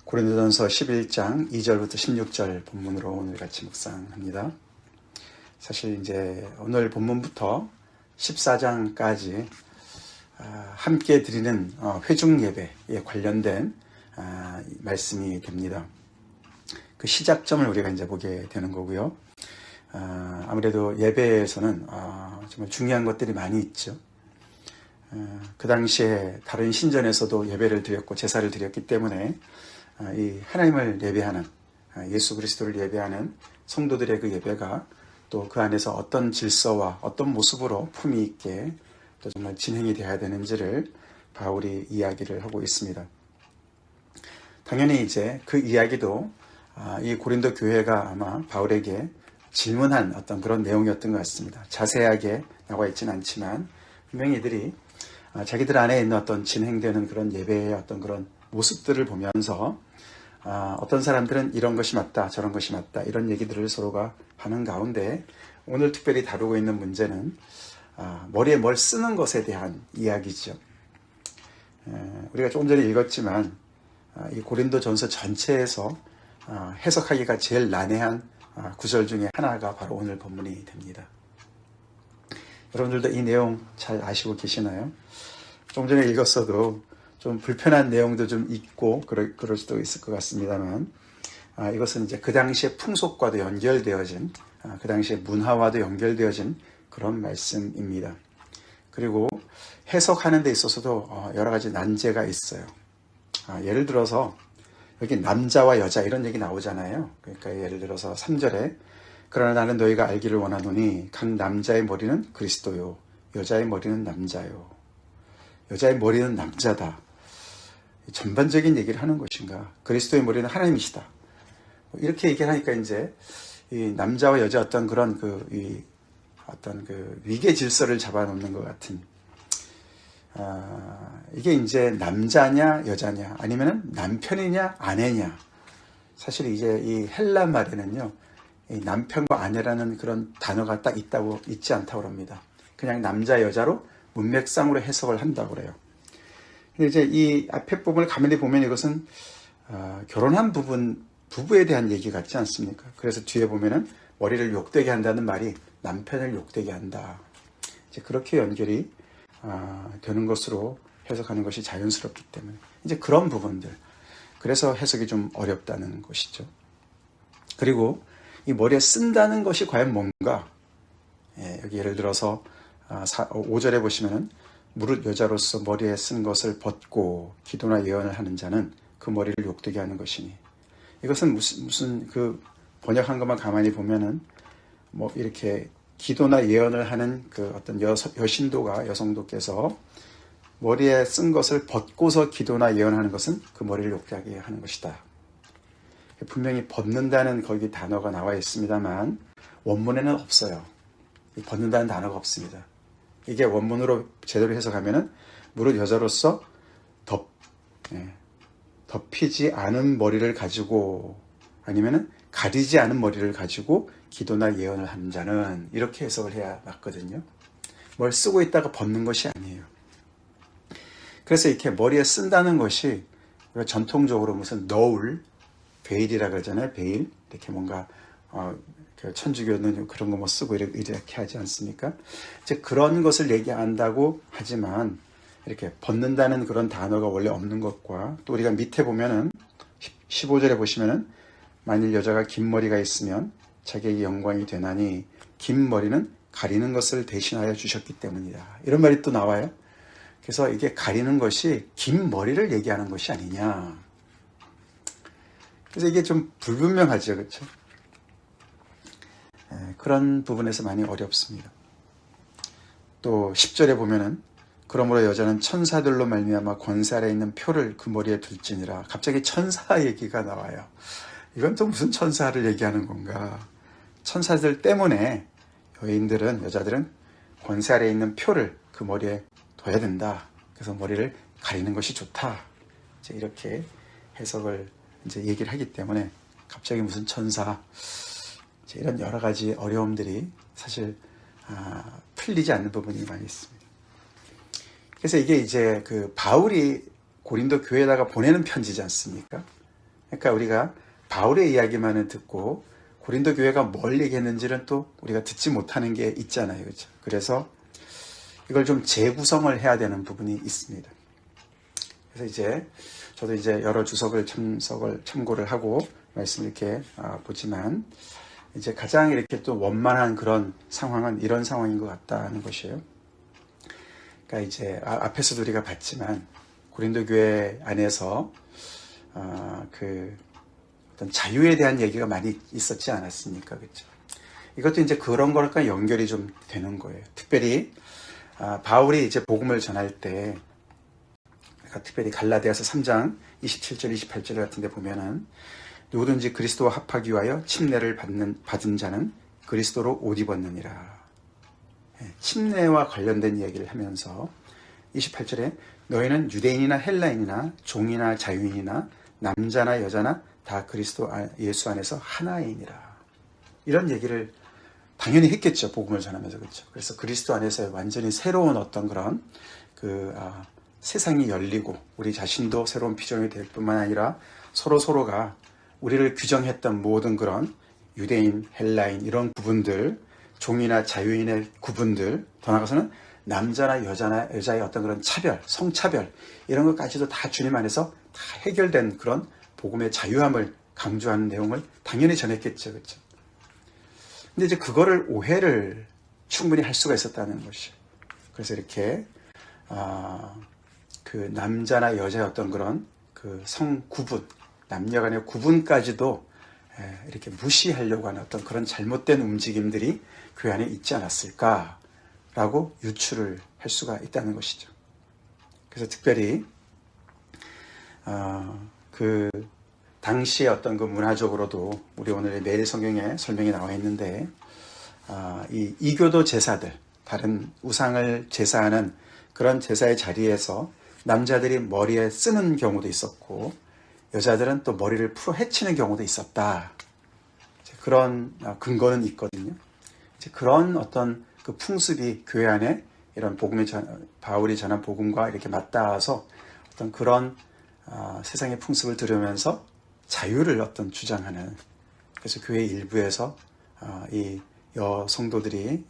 고린도전서 11장 2절부터 16절 본문으로 오늘 같이 묵상합니다. 사실 이제 오늘 본문부터 14장까지 함께 드리는 회중 예배에 관련된 말씀이 됩니다. 그 시작점을 우리가 이제 보게 되는 거고요. 아무래도 예배에서는 정말 중요한 것들이 많이 있죠. 그 당시에 다른 신전에서도 예배를 드렸고 제사를 드렸기 때문에 이 하나님을 예배하는 예수 그리스도를 예배하는 성도들의 그 예배가 또 그 안에서 어떤 질서와 어떤 모습으로 품위 있게 또 정말 진행이 되어야 되는지를 바울이 이야기를 하고 있습니다. 당연히 이제 그 이야기도 이 고린도 교회가 아마 바울에게 질문한 어떤 그런 내용이었던 것 같습니다. 자세하게 나와 있지는 않지만 분명히 이들이 자기들 안에 있는 어떤 진행되는 그런 예배의 어떤 그런 모습들을 보면서 어떤 사람들은 이런 것이 맞다, 저런 것이 맞다, 이런 얘기들을 서로가 하는 가운데 오늘 특별히 다루고 있는 문제는 머리에 뭘 쓰는 것에 대한 이야기죠. 우리가 조금 전에 읽었지만 이 고린도전서 전체에서 해석하기가 제일 난해한 구절 중에 하나가 바로 오늘 본문이 됩니다. 여러분들도 이 내용 잘 아시고 계시나요? 조금 전에 읽었어도 좀 불편한 내용도 좀 있고 그럴 수도 있을 것 같습니다만 이것은 이제 그 당시의 풍속과도 연결되어진 그 당시의 문화와도 연결되어진 그런 말씀입니다. 그리고 해석하는 데 있어서도 여러 가지 난제가 있어요. 예를 들어서 여기 남자와 여자 이런 얘기 나오잖아요. 그러니까 예를 들어서 3절에 그러나 나는 너희가 알기를 원하노니 각 남자의 머리는 그리스도요 여자의 머리는 남자요. 여자의 머리는 남자다. 전반적인 얘기를 하는 것인가? 그리스도의 머리는 하나님이시다. 이렇게 얘기를 하니까 이제 이 남자와 여자 어떤 그런 어떤 위계 질서를 잡아놓는 것 같은 이게 이제 남자냐 여자냐 아니면은 남편이냐 아내냐. 사실 이제 이 헬라 말에는요 이 남편과 아내라는 그런 단어가 딱 있지 않다고 합니다. 그냥 남자 여자로 문맥상으로 해석을 한다고 그래요. 근데 이제 이 앞에 부분을 가만히 보면 이것은 결혼한 부부에 대한 얘기 같지 않습니까? 그래서 뒤에 보면은 머리를 욕되게 한다는 말이 남편을 욕되게 한다. 이제 그렇게 연결이 되는 것으로 해석하는 것이 자연스럽기 때문에 이제 그런 부분들. 그래서 해석이 좀 어렵다는 것이죠. 그리고 이 머리에 쓴다는 것이 과연 뭔가? 여기 예를 들어서 5절에 보시면은 무릇 여자로서 머리에 쓴 것을 벗고 기도나 예언을 하는 자는 그 머리를 욕되게 하는 것이니. 이것은 무슨 그 번역한 것만 가만히 보면은 뭐 이렇게 기도나 예언을 하는 그 어떤 여신도가 여성도께서 머리에 쓴 것을 벗고서 기도나 예언하는 것은 그 머리를 욕되게 하는 것이다. 분명히 벗는다는 거기 단어가 나와 있습니다만 원문에는 없어요. 벗는다는 단어가 없습니다. 이게 원문으로 제대로 해석하면은 무릇 여자로서 덮이지 않은 머리를 가지고 아니면은 가리지 않은 머리를 가지고 기도나 예언을 하는 자는 이렇게 해석을 해야 맞거든요. 뭘 쓰고 있다가 벗는 것이 아니에요. 그래서 이렇게 머리에 쓴다는 것이 전통적으로 무슨 너울, 베일이라 그러잖아요. 베일 이렇게 뭔가 천주교는 그런 거 뭐 쓰고 이렇게 하지 않습니까? 이제 그런 것을 얘기한다고 하지만 이렇게 벗는다는 그런 단어가 원래 없는 것과 또 우리가 밑에 보면은 15절에 보시면은 만일 여자가 긴 머리가 있으면 자기에게 영광이 되나니 긴 머리는 가리는 것을 대신하여 주셨기 때문이다. 이런 말이 또 나와요. 그래서 이게 가리는 것이 긴 머리를 얘기하는 것이 아니냐. 그래서 이게 좀 불분명하죠. 그렇죠? 그런 부분에서 많이 어렵습니다. 또 10절에 보면은 그러므로 여자는 천사들로 말미암아 권세 아래 있는 표를 그 머리에 둘지니라. 갑자기 천사 얘기가 나와요. 이건 또 무슨 천사를 얘기하는 건가? 천사들 때문에 여자들은 권세 아래 있는 표를 그 머리에 둬야 된다. 그래서 머리를 가리는 것이 좋다. 이제 이렇게 해석을 이제 얘기를 하기 때문에 갑자기 무슨 천사 이런 여러 가지 어려움들이 사실 풀리지 않는 부분이 많이 있습니다. 그래서 이게 이제 그 바울이 고린도 교회에다가 보내는 편지지 않습니까? 그러니까 우리가 바울의 이야기만은 듣고 고린도 교회가 뭘 얘기했는지는 또 우리가 듣지 못하는 게 있잖아요. 그렇죠? 그래서 이걸 좀 재구성을 해야 되는 부분이 있습니다. 그래서 이제 저도 이제 여러 주석을 참고를 하고 말씀을 이렇게 보지만 이제 가장 이렇게 또 원만한 그런 상황은 이런 상황인 것 같다는 것이에요. 그러니까 이제 앞에서도 우리가 봤지만 고린도 교회 안에서 그 어떤 자유에 대한 얘기가 많이 있었지 않았습니까? 그렇죠? 이것도 이제 그런 거니까 연결이 좀 되는 거예요. 특별히 바울이 이제 복음을 전할 때, 그러니까 특별히 갈라디아서 3장 27절, 28절 같은 데 보면은 누구든지 그리스도와 합하기 위하여 침례를 받은 자는 그리스도로 옷 입었느니라. 침례와 관련된 얘기를 하면서 28절에 너희는 유대인이나 헬라인이나 종이나 자유인이나 남자나 여자나 다 그리스도 예수 안에서 하나이니라. 이런 얘기를 당연히 했겠죠. 복음을 전하면서. 그렇죠. 그래서 그리스도 안에서 완전히 새로운 어떤 그런 세상이 열리고 우리 자신도 새로운 피조물이 될 뿐만 아니라 서로가 우리를 규정했던 모든 그런 유대인, 헬라인 이런 구분들, 종이나 자유인의 구분들, 더 나아가서는 남자나 여자의 어떤 그런 차별, 성차별 이런 것까지도 다 주님 안에서 다 해결된 그런 복음의 자유함을 강조하는 내용을 당연히 전했겠죠. 그렇죠? 근데 이제 그거를 오해를 충분히 할 수가 있었다는 것이. 그래서 이렇게 그 남자나 여자의 어떤 그런 그 성 구분, 남녀 간의 구분까지도 이렇게 무시하려고 하는 어떤 그런 잘못된 움직임들이 교회 안에 있지 않았을까라고 유추를 할 수가 있다는 것이죠. 그래서 특별히 그 당시의 어떤 그 문화적으로도 우리 오늘의 매일 성경에 설명이 나와 있는데 이 이교도 제사들, 다른 우상을 제사하는 그런 제사의 자리에서 남자들이 머리에 쓰는 경우도 있었고 여자들은 또 머리를 풀어 헤치는 경우도 있었다. 그런 근거는 있거든요. 이제 그런 어떤 그 풍습이 교회 안에 이런 바울이 전한 복음과 이렇게 맞닿아서 어떤 그런 세상의 풍습을 들으면서 자유를 어떤 주장하는, 그래서 교회 일부에서 이 여신도들이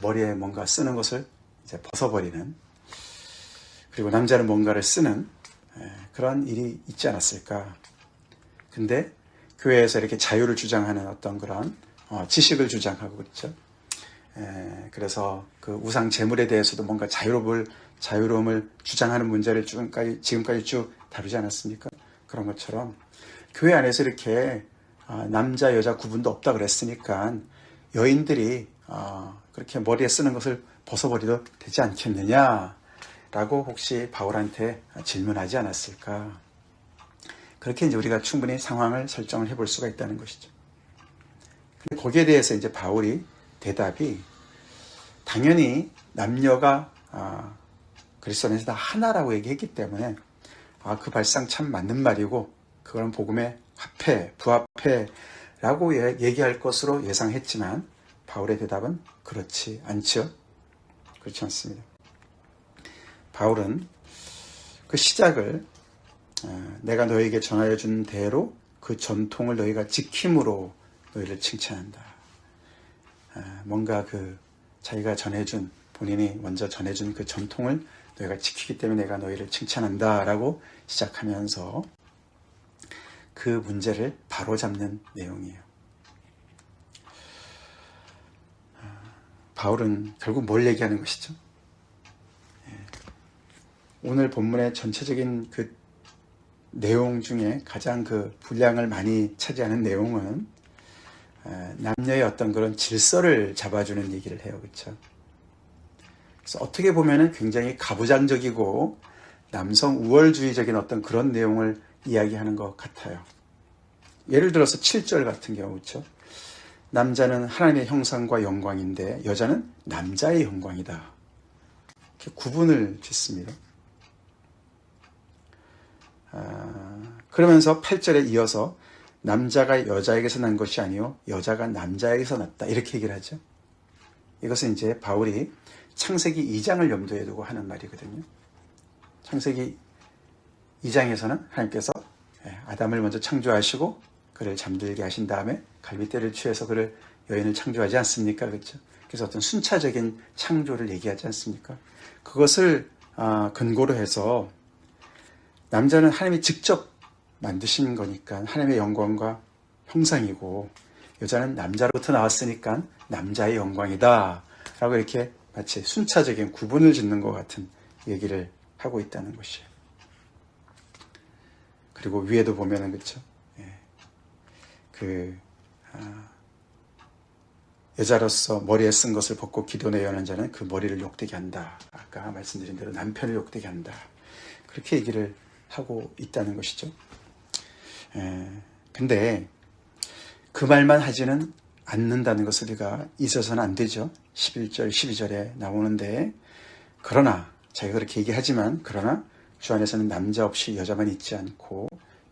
머리에 뭔가 쓰는 것을 이제 벗어버리는, 그리고 남자는 뭔가를 쓰는 그런 일이 있지 않았을까. 근데 교회에서 이렇게 자유를 주장하는 어떤 그런 지식을 주장하고 그렇죠. 그래서 그 우상 제물에 대해서도 뭔가 자유로움을 주장하는 문제를 지금까지 쭉 다루지 않았습니까? 그런 것처럼 교회 안에서 이렇게 남자 여자 구분도 없다 그랬으니까 여인들이 그렇게 머리에 쓰는 것을 벗어버려도 되지 않겠느냐라고 혹시 바울한테 질문하지 않았을까. 그렇게 이제 우리가 충분히 상황을 설정을 해볼 수가 있다는 것이죠. 근데 거기에 대해서 이제 바울이 대답이 당연히 남녀가 그리스도 안에서 다 하나라고 얘기했기 때문에 그 발상 참 맞는 말이고 그거는 복음의 합해, 부합해라고 얘기할 것으로 예상했지만 바울의 대답은 그렇지 않죠. 그렇지 않습니다. 바울은 그 시작을 내가 너에게 전하여 준 대로 그 전통을 너희가 지킴으로 너희를 칭찬한다. 뭔가 그 자기가 본인이 먼저 전해준 그 전통을 너희가 지키기 때문에 내가 너희를 칭찬한다 라고 시작하면서 그 문제를 바로잡는 내용이에요. 바울은 결국 뭘 얘기하는 것이죠? 오늘 본문의 전체적인 그 내용 중에 가장 그 분량을 많이 차지하는 내용은 남녀의 어떤 그런 질서를 잡아주는 얘기를 해요. 그렇죠? 그래서 어떻게 보면은 굉장히 가부장적이고 남성 우월주의적인 어떤 그런 내용을 이야기하는 것 같아요. 예를 들어서 7절 같은 경우, 그렇죠? 남자는 하나님의 형상과 영광인데 여자는 남자의 영광이다. 이렇게 구분을 짓습니다. 그러면서 8절에 이어서 남자가 여자에게서 난 것이 아니요 여자가 남자에게서 났다 이렇게 얘기를 하죠. 이것은 이제 바울이 창세기 2장을 염두에 두고 하는 말이거든요. 창세기 2장에서는 하나님께서 아담을 먼저 창조하시고 그를 잠들게 하신 다음에 갈빗대를 취해서 그를 여인을 창조하지 않습니까? 그렇죠? 그래서 어떤 순차적인 창조를 얘기하지 않습니까? 그것을 근거로 해서 남자는 하나님이 직접 만드신 거니까 하나님의 영광과 형상이고, 여자는 남자로부터 나왔으니까 남자의 영광이다 라고 이렇게 마치 순차적인 구분을 짓는 것 같은 얘기를 하고 있다는 것이에요. 그리고 위에도 보면은 그렇죠. 여자로서 머리에 쓴 것을 벗고 기도내 여는 자는 그 머리를 욕되게 한다. 아까 말씀드린 대로 남편을 욕되게 한다. 그렇게 얘기를 하고 있다는 것이죠. 근데 그 말만 하지는 않는다는 것을 우리가 잊어서는 안 되죠. 11절, 12절에 나오는데, 그러나 자기가 그렇게 얘기하지만 그러나 주 안에서는 남자 없이 여자만 있지 않고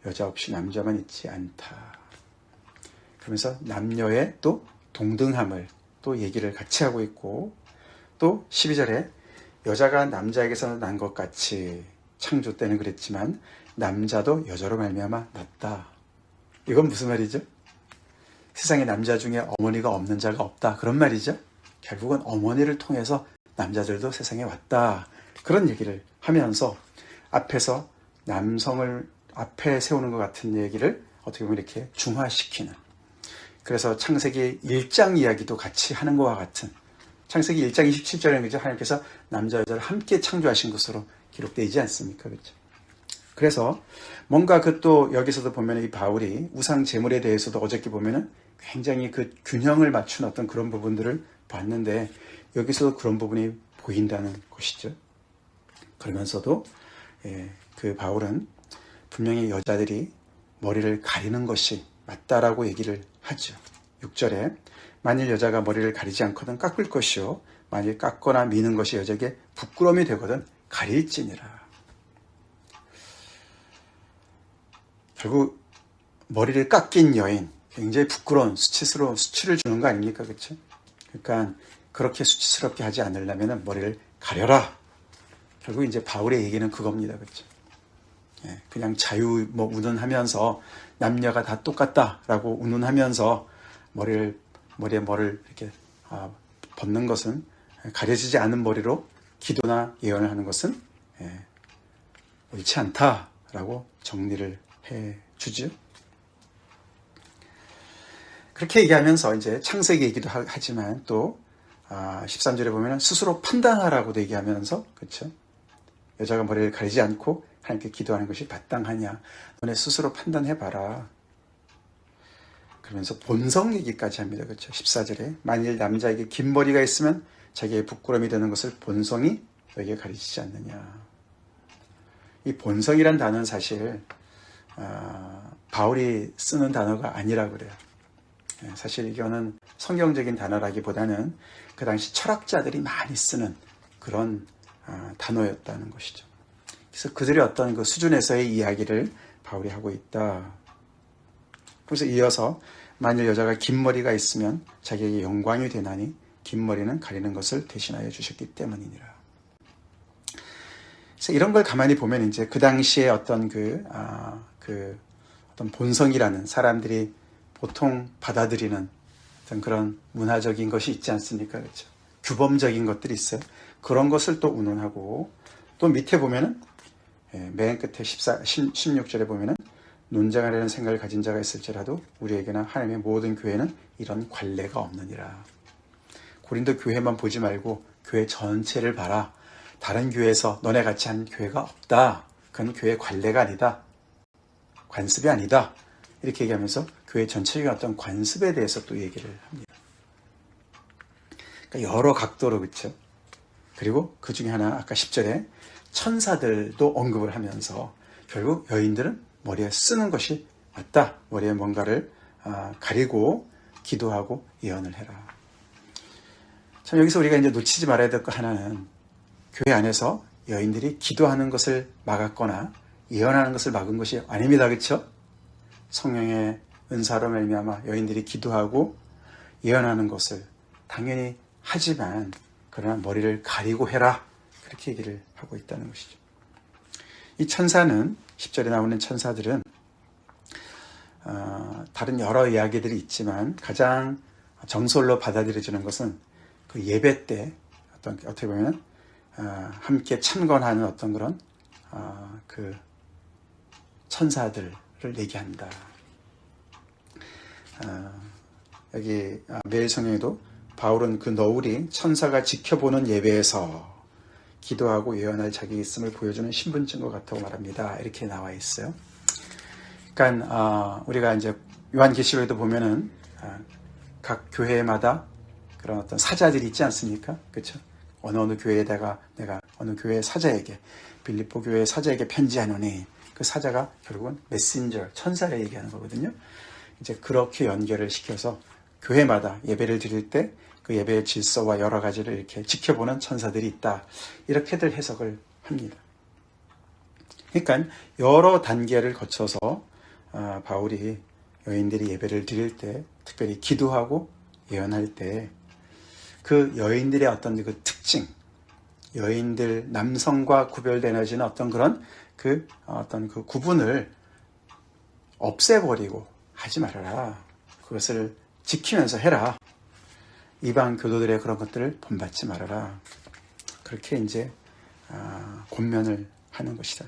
여자 없이 남자만 있지 않다. 그러면서 남녀의 또 동등함을 또 얘기를 같이 하고 있고, 또 12절에 여자가 남자에게서 난 것 같이 창조 때는 그랬지만 남자도 여자로 말미암아 났다. 이건 무슨 말이죠? 세상에 남자 중에 어머니가 없는 자가 없다, 그런 말이죠. 결국은 어머니를 통해서 남자들도 세상에 왔다, 그런 얘기를 하면서 앞에서 남성을 앞에 세우는 것 같은 얘기를 어떻게 보면 이렇게 중화시키는, 그래서 창세기 1장 이야기도 같이 하는 것과 같은, 창세기 1장 27절에는 그죠? 하나님께서 남자 여자를 함께 창조하신 것으로 기록되지 않습니까? 그렇죠? 그래서 뭔가 그 또 여기서도 보면 이 바울이 우상 제물에 대해서도 어저께 보면은 굉장히 그 균형을 맞춘 어떤 그런 부분들을 봤는데, 여기서도 그런 부분이 보인다는 것이죠. 그러면서도 그 바울은 분명히 여자들이 머리를 가리는 것이 맞다라고 얘기를 하죠. 6절에 만일 여자가 머리를 가리지 않거든 깎을 것이요 만일 깎거나 미는 것이 여자에게 부끄러움이 되거든 가릴지니라. 결국 머리를 깎인 여인, 굉장히 부끄러운 수치스러운 수치를 주는 거 아닙니까? 그렇죠? 그러니까 그렇게 수치스럽게 하지 않으려면 머리를 가려라. 결국 이제 바울의 얘기는 그겁니다. 그렇죠? 그냥 자유 운운하면서 남녀가 다 똑같다라고 운운하면서 머리에 뭐를 이렇게 벗는 것은, 가려지지 않은 머리로 기도나 예언을 하는 것은 옳지 않다라고 정리를 해 주죠. 그렇게 얘기하면서 이제 창세기 얘기도 하지만 또 13절에 보면 스스로 판단하라고도 얘기하면서, 그렇죠? 여자가 머리를 가리지 않고 하나님께 기도하는 것이 마땅하냐, 너네 스스로 판단해봐라. 그러면서 본성 얘기까지 합니다. 그렇죠? 14절에 만일 남자에게 긴 머리가 있으면 자기의 부끄러움이 되는 것을 본성이 너에게 가르치지 않느냐. 이 본성이란 단어는 사실 바울이 쓰는 단어가 아니라 그래요. 사실 이거는 성경적인 단어라기보다는 그 당시 철학자들이 많이 쓰는 그런 단어였다는 것이죠. 그래서 그들의 어떤 그 수준에서의 이야기를 바울이 하고 있다. 그래서 이어서 만일 여자가 긴 머리가 있으면 자기에게 영광이 되나니 긴 머리는 가리는 것을 대신하여 주셨기 때문이니라. 그래서 이런 걸 가만히 보면 이제 그 당시에 어떤 어떤 본성이라는, 사람들이 보통 받아들이는 어떤 그런 문화적인 것이 있지 않습니까? 그렇죠? 규범적인 것들이 있어요. 그런 것을 또 운운하고, 또 밑에 보면은 맨 끝에 16절에 보면은 논쟁하려는 생각을 가진 자가 있을지라도 우리에게나 하나님의 모든 교회는 이런 관례가 없느니라. 고린도 교회만 보지 말고 교회 전체를 봐라. 다른 교회에서 너네 같이 한 교회가 없다. 그건 교회 관례가 아니다. 관습이 아니다. 이렇게 얘기하면서 교회 전체의 어떤 관습에 대해서 또 얘기를 합니다. 그러니까 여러 각도로, 그렇죠? 그리고 그 중에 하나, 아까 10절에 천사들도 언급을 하면서 결국 여인들은 머리에 쓰는 것이 맞다. 머리에 뭔가를 가리고 기도하고 예언을 해라. 참 여기서 우리가 이제 놓치지 말아야 될 거 하나는, 교회 안에서 여인들이 기도하는 것을 막았거나 예언하는 것을 막은 것이 아닙니다. 그렇죠? 성령의 은사로 말미암아 여인들이 기도하고 예언하는 것을 당연히 하지만, 그러나 머리를 가리고 해라. 그렇게 얘기를 하고 있다는 것이죠. 이 천사는, 10절에 나오는 천사들은 다른 여러 이야기들이 있지만 가장 정설로 받아들여지는 것은 그 예배 때 어떻게 보면 함께 참관하는 어떤 그런 그 천사들을 얘기한다. 여기 매일 성경에도 바울은 그 너울이 천사가 지켜보는 예배에서 기도하고 예언할 자기 있음을 보여주는 신분증과 같다고 말합니다. 이렇게 나와 있어요. 그러니까 우리가 이제 요한계시록에도 보면은 각 교회마다 그런 어떤 사자들이 있지 않습니까? 그렇죠? 어느 교회에다가 내가 어느 교회 사자에게 빌립보 교회 사자에게 편지하노니 그 사자가 결국은 메신저 천사를 얘기하는 거거든요. 이제 그렇게 연결을 시켜서 교회마다 예배를 드릴 때 그 예배의 질서와 여러 가지를 이렇게 지켜보는 천사들이 있다. 이렇게들 해석을 합니다. 그러니까 여러 단계를 거쳐서 바울이 여인들이 예배를 드릴 때 특별히 기도하고 예언할 때 그 여인들의 어떤 그 특징, 여인들 남성과 구별되어지는 어떤 그런 그 구분을 없애버리고 하지 말아라. 그것을 지키면서 해라. 이방 교도들의 그런 것들을 본받지 말아라. 그렇게 이제 권면을 하는 것이죠.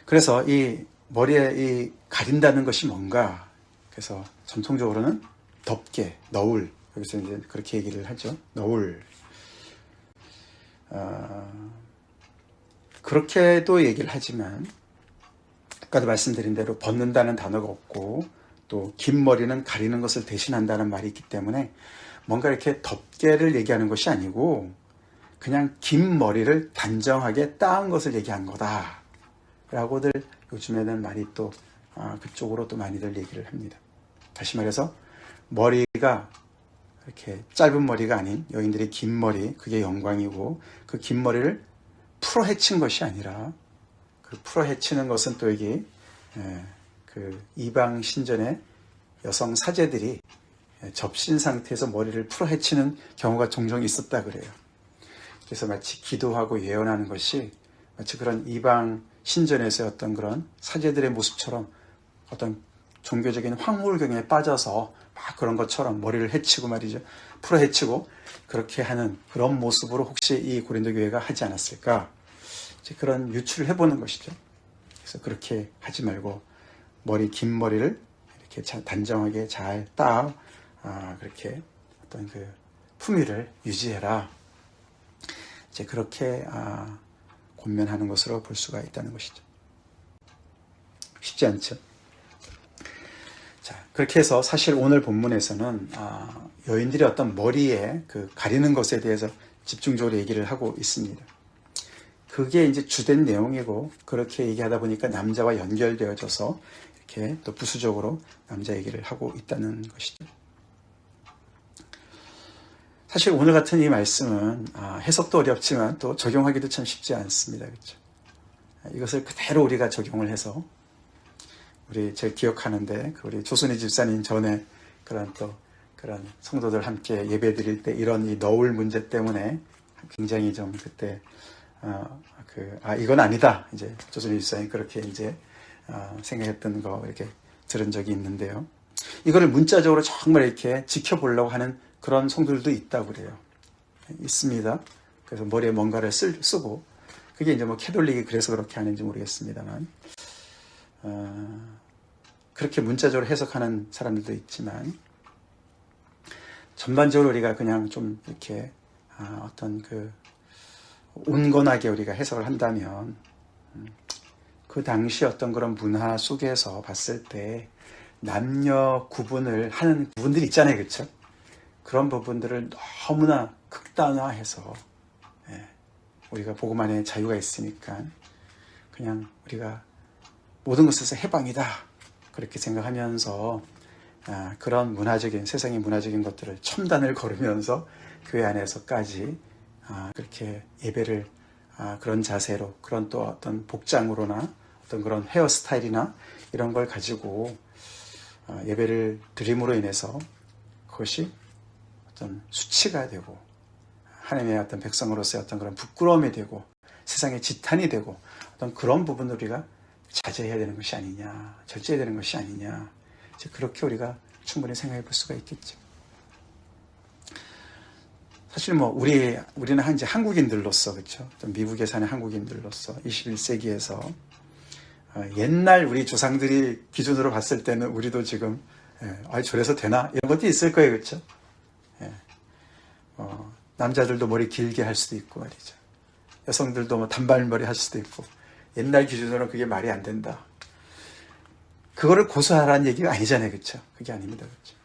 그래서 이 머리에 이 가린다는 것이 뭔가? 그래서 전통적으로는 덮개, 너울. 여기서 이제 그렇게 얘기를 하죠. 너울. 그렇게도 얘기를 하지만 아까도 말씀드린 대로 벗는다는 단어가 없고 또 긴 머리는 가리는 것을 대신한다는 말이 있기 때문에 뭔가 이렇게 덮개를 얘기하는 것이 아니고 그냥 긴 머리를 단정하게 따은 것을 얘기한 거다 라고들 요즘에는 많이 또 그쪽으로 또 많이들 얘기를 합니다. 다시 말해서 머리가 이렇게 짧은 머리가 아닌 여인들의 긴 머리, 그게 영광이고 그 긴 머리를 풀어헤친 것이 아니라 그 풀어헤치는 것은 또 여기 그 이방 신전의 여성 사제들이 접신 상태에서 머리를 풀어헤치는 경우가 종종 있었다 그래요. 그래서 마치 기도하고 예언하는 것이 마치 그런 이방 신전에서의 어떤 그런 사제들의 모습처럼 어떤 종교적인 황홀경에 빠져서 막 그런 것처럼 머리를 헤치고 말이죠. 풀어헤치고 그렇게 하는 그런 모습으로 혹시 이 고린도 교회가 하지 않았을까? 이제 그런 유추를 해보는 것이죠. 그래서 그렇게 하지 말고 긴 머리를 이렇게 단정하게 잘 따 그렇게 어떤 그 품위를 유지해라. 이제 그렇게 권면하는 것으로 볼 수가 있다는 것이죠. 쉽지 않죠? 자, 그렇게 해서 사실 오늘 본문에서는 여인들이 어떤 머리에 그 가리는 것에 대해서 집중적으로 얘기를 하고 있습니다. 그게 이제 주된 내용이고 그렇게 얘기하다 보니까 남자와 연결되어져서 이렇게 또 부수적으로 남자 얘기를 하고 있다는 것이죠. 사실 오늘 같은 이 말씀은 해석도 어렵지만 또 적용하기도 참 쉽지 않습니다. 그렇죠? 이것을 그대로 우리가 적용을 해서 제가 기억하는데 우리 조순희 집사님 전에 그런 성도들 함께 예배 드릴 때 이런 이 너울 문제 때문에 굉장히 좀 그때 이건 아니다. 이제 조순희 집사님 그렇게 이제 생각했던 거 이렇게 들은 적이 있는데요. 이거를 문자적으로 정말 이렇게 지켜보려고 하는 그런 성도들도 있다고 그래요. 있습니다. 그래서 머리에 뭔가를 쓰고 그게 이제 뭐 캐톨릭이 그래서 그렇게 하는지 모르겠습니다만 그렇게 문자적으로 해석하는 사람들도 있지만 전반적으로 우리가 그냥 좀 이렇게 어떤 그 온건하게 우리가 해석을 한다면 그 당시 어떤 그런 문화 속에서 봤을 때 남녀 구분을 하는 부분들이 있잖아요. 그렇죠? 그런 부분들을 너무나 극단화해서 우리가 복음 안에 자유가 있으니까 그냥 우리가 모든 것에서 해방이다 그렇게 생각하면서 그런 세상의 문화적인 것들을 첨단을 걸으면서 교회 안에서까지 그렇게 예배를 그런 자세로 그런 또 어떤 복장으로나 어떤 그런 헤어스타일이나 이런 걸 가지고 예배를 드림으로 인해서 그것이 어떤 수치가 되고 하나님의 어떤 백성으로서의 어떤 그런 부끄러움이 되고 세상의 지탄이 되고 어떤 그런 부분을 우리가 자제해야 되는 것이 아니냐, 절제해야 되는 것이 아니냐, 이제 그렇게 우리가 충분히 생각해 볼 수가 있겠죠. 사실 우리는 이제 한국인들로서, 그렇죠? 미국에 사는 한국인들로서 21세기에서 옛날 우리 조상들이 기준으로 봤을 때는 우리도 지금 저래서 되나? 이런 것도 있을 거예요, 그렇죠? 남자들도 머리 길게 할 수도 있고 말이죠. 여성들도 뭐 단발머리 할 수도 있고, 옛날 기준으로는 그게 말이 안 된다. 그거를 고수하라는 얘기가 아니잖아요, 그렇죠? 그게 아닙니다, 그렇죠?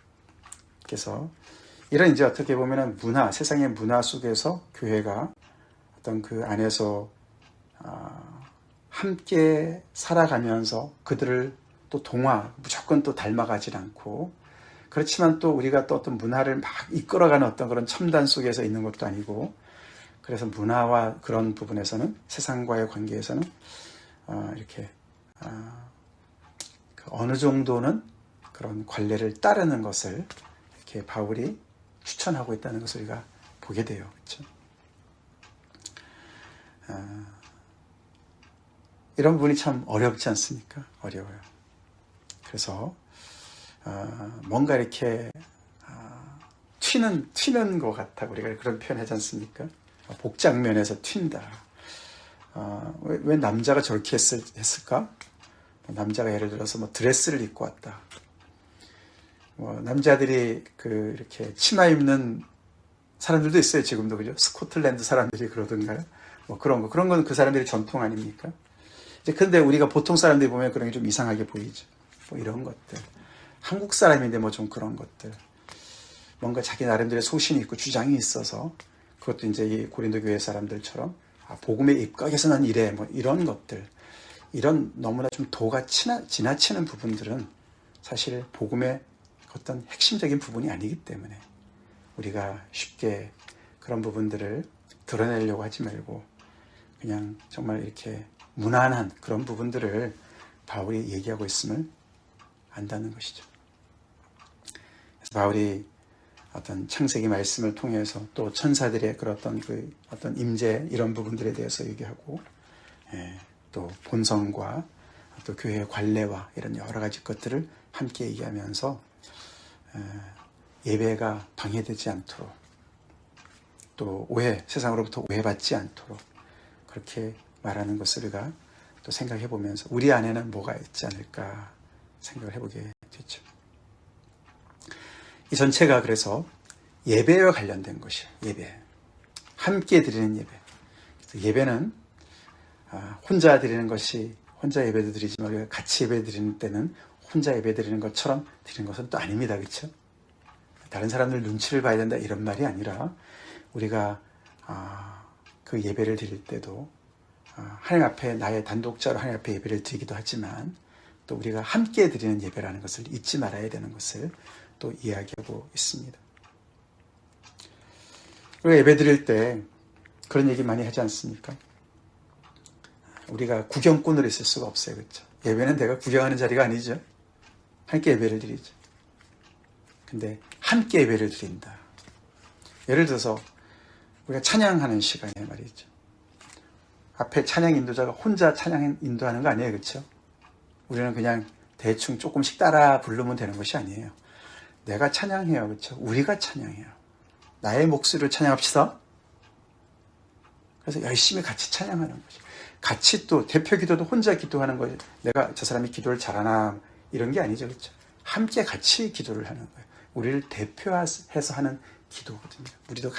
그래서 이런 이제 어떻게 보면은 문화, 세상의 문화 속에서 교회가 어떤 그 안에서 함께 살아가면서 그들을 또 무조건 또 닮아가질 않고, 그렇지만 또 우리가 또 어떤 문화를 막 이끌어가는 어떤 그런 첨단 속에서 있는 것도 아니고, 그래서 문화와 그런 부분에서는, 세상과의 관계에서는 이렇게 어느 정도는 그런 관례를 따르는 것을 이렇게 바울이 추천하고 있다는 것을 우리가 보게 돼요. 그렇죠? 이런 부분이 참 어렵지 않습니까? 어려워요. 그래서 뭔가 이렇게 튀는 것 같아. 우리가 그런 표현 하지 않습니까? 복장면에서 튄다. 왜 남자가 저렇게 했을까? 남자가 예를 들어서 드레스를 입고 왔다. 남자들이 이렇게 치마 입는 사람들도 있어요. 지금도, 그죠? 스코틀랜드 사람들이 그러던가요? 그런 건 그 사람들의 전통 아닙니까? 근데 우리가 보통 사람들이 보면 그런 게 좀 이상하게 보이죠. 이런 것들. 한국 사람인데 좀 그런 것들. 뭔가 자기 나름대로의 소신이 있고 주장이 있어서, 그것도 이제 이 고린도 교회 사람들처럼 복음에 입각해서 난 이래, 이런 것들. 이런 너무나 좀 도가 지나치는 부분들은 사실 복음의 어떤 핵심적인 부분이 아니기 때문에 우리가 쉽게 그런 부분들을 드러내려고 하지 말고 그냥 정말 이렇게 무난한 그런 부분들을 바울이 얘기하고 있음을 안다는 것이죠. 그래서 바울이 어떤 창세기 말씀을 통해서 또 천사들의 그런 어떤 임재 이런 부분들에 대해서 얘기하고, 또 본성과 또 교회의 관례와 이런 여러 가지 것들을 함께 얘기하면서 예배가 방해되지 않도록, 또 세상으로부터 오해받지 않도록 그렇게 말하는 것을 우리가 또 생각해 보면서 우리 안에는 뭐가 있지 않을까 생각을 해보게 됐죠. 이 전체가 그래서 예배와 관련된 것이에요. 예배. 함께 드리는 예배. 그래서 예배는 혼자 드리는 것이, 혼자 예배도 드리지만 우리가 같이 예배 드리는 때는 혼자 예배 드리는 것처럼 드리는 것은 또 아닙니다. 그렇죠? 다른 사람들 눈치를 봐야 된다 이런 말이 아니라, 우리가 그 예배를 드릴 때도 하나님 앞에 나의 단독자로 하나님 앞에 예배를 드리기도 하지만, 또 우리가 함께 드리는 예배라는 것을 잊지 말아야 되는 것을 또 이야기하고 있습니다. 우리가 예배 드릴 때 그런 얘기 많이 하지 않습니까? 우리가 구경꾼으로 있을 수가 없어요. 그렇죠? 예배는 내가 구경하는 자리가 아니죠. 함께 예배를 드리죠. 근데 함께 예배를 드린다. 예를 들어서 우리가 찬양하는 시간에 말이죠. 앞에 찬양 인도자가 혼자 찬양 인도하는 거 아니에요. 그렇죠? 우리는 그냥 대충 조금씩 따라 부르면 되는 것이 아니에요. 내가 찬양해요. 그렇죠? 우리가 찬양해요. 나의 목소리를 찬양합시다. 그래서 열심히 같이 찬양하는 거죠. 같이 또 대표 기도도 혼자 기도하는 거예요. 내가 저 사람이 기도를 잘하나 이런 게 아니죠. 그렇죠? 함께 같이 기도를 하는 거예요. 우리를 대표해서 하는 기도거든요. 우리도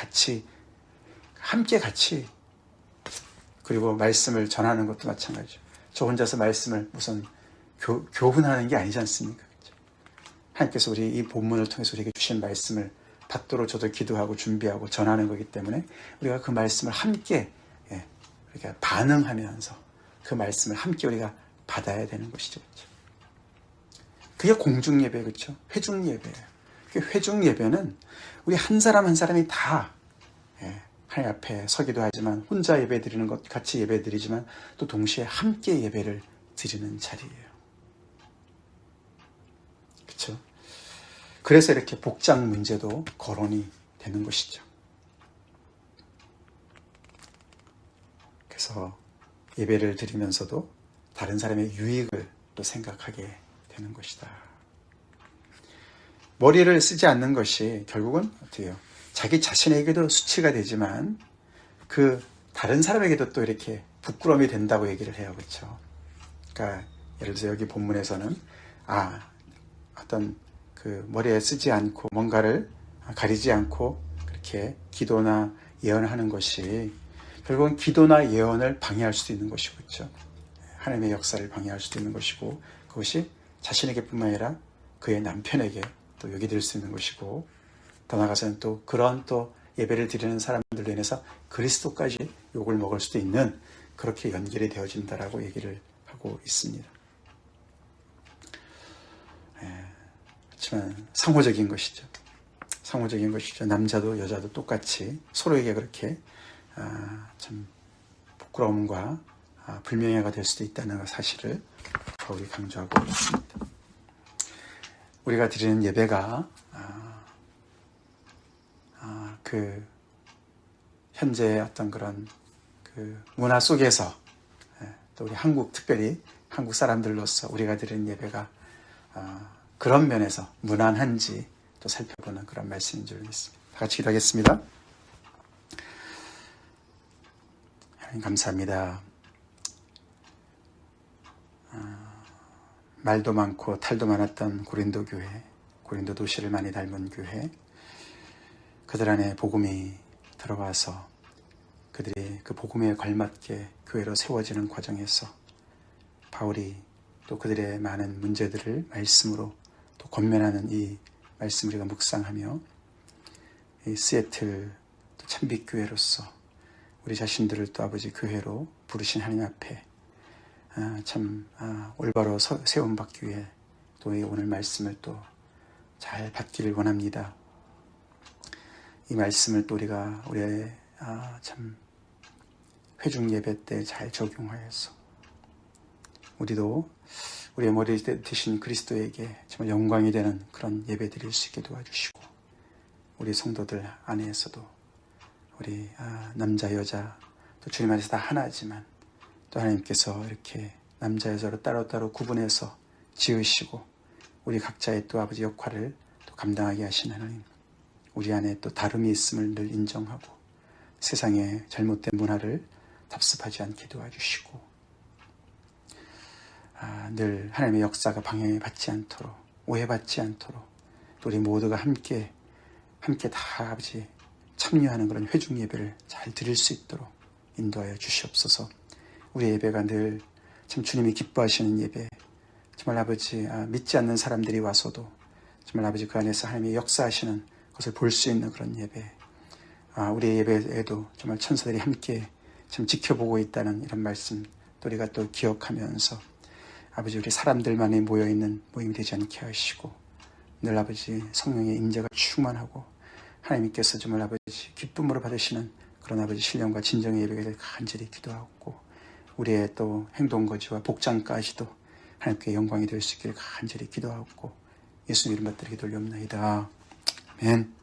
함께 같이, 그리고 말씀을 전하는 것도 마찬가지죠. 저 혼자서 말씀을 무슨 교훈하는 게 아니지 않습니까? 그렇죠? 하나님께서 우리 이 본문을 통해서 우리에게 주신 말씀을 받도록 저도 기도하고 준비하고 전하는 거기 때문에 우리가 그 말씀을 함께 이렇게 반응하면서 그 말씀을 함께 우리가 받아야 되는 것이죠. 그렇죠? 그게 공중예배, 그렇죠? 회중예배예요. 회중예배는 우리 한 사람 한 사람이 다 하나님 앞에 서기도 하지만 혼자 예배 드리는 것, 같이 예배 드리지만 또 동시에 함께 예배를 드리는 자리예요. 그렇죠? 그래서 이렇게 복장 문제도 거론이 되는 것이죠. 그래서 예배를 드리면서도 다른 사람의 유익을 또 생각하게 되는 것이다. 머리를 쓰지 않는 것이 결국은 어떻게 해요? 자기 자신에게도 수치가 되지만 그 다른 사람에게도 또 이렇게 부끄러움이 된다고 얘기를 해요. 그렇죠? 그러니까 예를 들어서 여기 본문에서는 어떤 그 머리에 쓰지 않고 뭔가를 가리지 않고 그렇게 기도나 예언을 하는 것이 결국은 기도나 예언을 방해할 수도 있는 것이고, 그렇죠? 하나님의 역사를 방해할 수도 있는 것이고, 그것이 자신에게뿐만 아니라 그의 남편에게 또 욕이 될 수 있는 것이고, 더 나아가서는 또 그런 또 예배를 드리는 사람들로 인해서 그리스도까지 욕을 먹을 수도 있는, 그렇게 연결이 되어진다라고 얘기를 하고 있습니다. 그렇지만 상호적인 것이죠. 상호적인 것이죠. 남자도 여자도 똑같이 서로에게 그렇게 참 부끄러움과 불명예가 될 수도 있다는 사실을 바울이 강조하고 있습니다. 우리가 드리는 예배가 그 현재의 어떤 그런 그 문화 속에서 또 우리 특별히 한국 사람들로서 우리가 드리는 예배가 그런 면에서 무난한지 또 살펴보는 그런 말씀인 줄 믿습니다. 다 같이 기도하겠습니다. 하나님 감사합니다. 말도 많고 탈도 많았던 고린도 교회, 고린도 도시를 많이 닮은 교회, 그들 안에 복음이 들어와서 그들이 그 복음에 걸맞게 교회로 세워지는 과정에서 바울이 또 그들의 많은 문제들을 말씀으로 또 권면하는 이 말씀을 우리가 묵상하며 이 시애틀 또 참빛교회로서 우리 자신들을 또 아버지 교회로 부르신 하나님 앞에 올바로 세움받기 위해 또 이 오늘 말씀을 또 잘 받기를 원합니다. 이 말씀을 또 우리가 우리의 회중 예배 때 잘 적용하여서 우리도 우리의 머리 드신 그리스도에게 정말 영광이 되는 그런 예배 드릴 수 있게 도와주시고, 우리 성도들 안에서도 우리 남자 여자 또 주님 안에서 다 하나지만 또 하나님께서 이렇게 남자 여자로 따로따로 구분해서 지으시고 우리 각자의 또 아버지 역할을 또 감당하게 하신 하나님, 우리 안에 또 다름이 있음을 늘 인정하고 세상의 잘못된 문화를 답습하지 않게 도와주시고, 늘 하나님의 역사가 방해받지 않도록, 오해받지 않도록 또 우리 모두가 함께 다 아버지 참여하는 그런 회중 예배를 잘 드릴 수 있도록 인도하여 주시옵소서. 우리 예배가 늘 참 주님이 기뻐하시는 예배, 정말 아버지 믿지 않는 사람들이 와서도 정말 아버지 그 안에서 하나님의 역사하시는 것을 볼 수 있는 그런 예배, 우리 예배에도 정말 천사들이 함께 참 지켜보고 있다는 이런 말씀 또 우리가 또 기억하면서 아버지 우리 사람들만이 모여있는 모임이 되지 않게 하시고 늘 아버지 성령의 임재가 충만하고 하나님께서 정말 아버지 기쁨으로 받으시는 그런 아버지 신령과 진정의 예배를 간절히 기도하고, 우리의 또 행동거지와 복장까지도 하나님께 영광이 될 수 있기를 간절히 기도하고 예수님 이름 받들게 돌려옵나이다. 아멘.